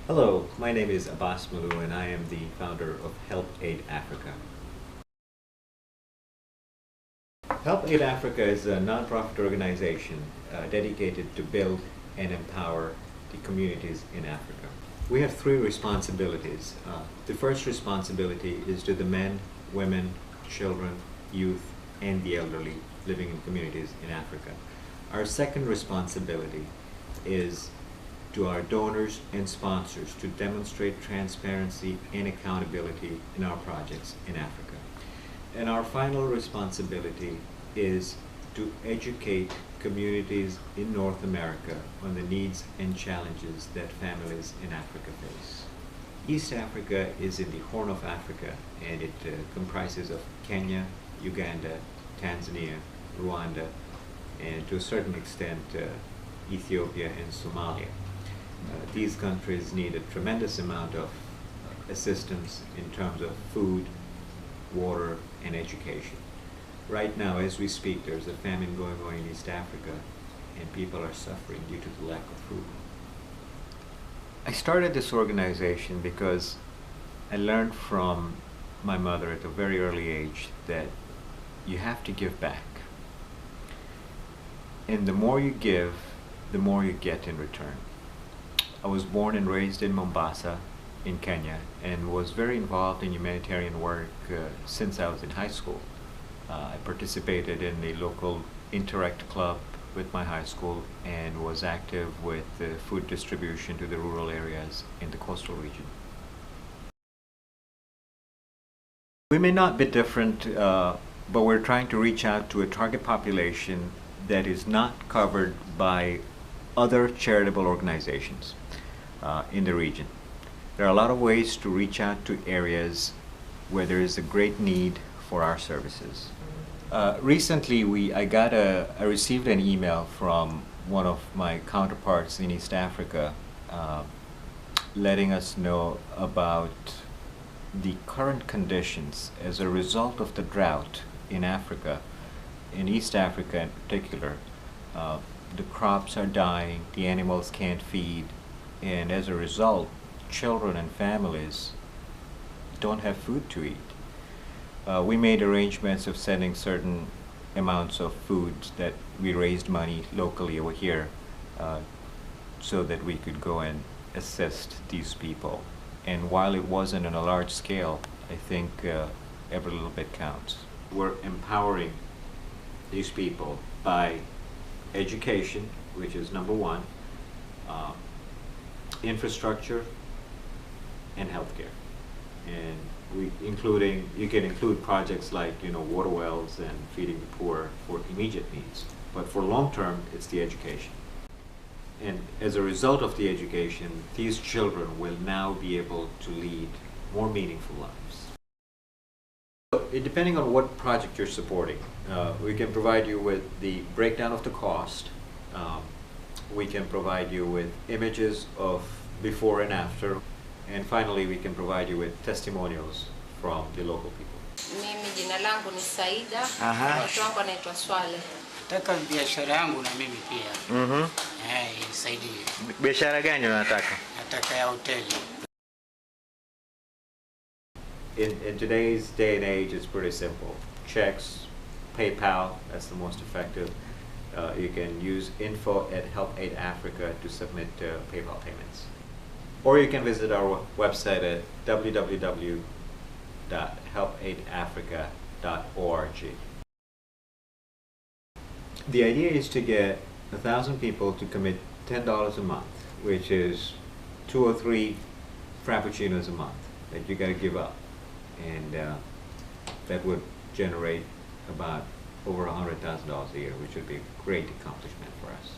Hello, my name is Abbas Malou and I am the founder of Help Aid Africa. Help Aid Africa is a nonprofit organization dedicated to build and empower the communities in Africa. We have three responsibilities. The first responsibility is to the men, women, children, youth, and the elderly living in communities in Africa. Our second responsibility is to our donors and sponsors to demonstrate transparency and accountability in our projects in Africa. And our final responsibility is to educate communities in North America on the needs and challenges that families in Africa face. East Africa is in the Horn of Africa, and it comprises of Kenya, Uganda, Tanzania, Rwanda, and to a certain extent Ethiopia and Somalia. These countries need a tremendous amount of assistance in terms of food, water, and education. Right now, as we speak, there's a famine going on in East Africa, and people are suffering due to the lack of food. I started this organization because I learned from my mother at a very early age that you have to give back. And the more you give, the more you get in return. I was born and raised in Mombasa, in Kenya, and was very involved in humanitarian work since I was in high school. I participated in the local Interact Club with my high school and was active with food distribution to the rural areas in the coastal region. We may not be different, but we're trying to reach out to a target population that is not covered by other charitable organizations in the region. There are a lot of ways to reach out to areas where there is a great need for our services. Recently, I received an email from one of my counterparts in East Africa letting us know about the current conditions as a result of the drought in Africa, in East Africa in particular. The crops are dying, the animals can't feed, and as a result, children and families don't have food to eat. We made arrangements of sending certain amounts of food that we raised money locally over here so that we could go and assist these people. And while it wasn't on a large scale, I think every little bit counts. We're empowering these people by education, which is number one, infrastructure, and healthcare. And you can include projects like water wells and feeding the poor for immediate needs. But for long term, it's the education. And as a result of the education, these children will now be able to lead more meaningful lives. Depending on what project you're supporting, we can provide you with the breakdown of the cost. We can provide you with images of before and after. And finally, we can provide you with testimonials from the local people. Mimi jina langu ni Saida. Watu wangu anaitwa Swale. Nataka biashara yangu na mimi pia. Nisaidie. Biashara gani unataka? Nataka ya hoteli. In today's day and age, it's pretty simple. Checks, PayPal, that's the most effective. You can use info at Help Aid Africa to submit PayPal payments. Or you can visit our website at www.helpaidafrica.org. The idea is to get 1,000 people to commit $10 a month, which is 2 or 3 frappuccinos a month that you got to give up. And that would generate about over $100,000 a year, which would be a great accomplishment for us.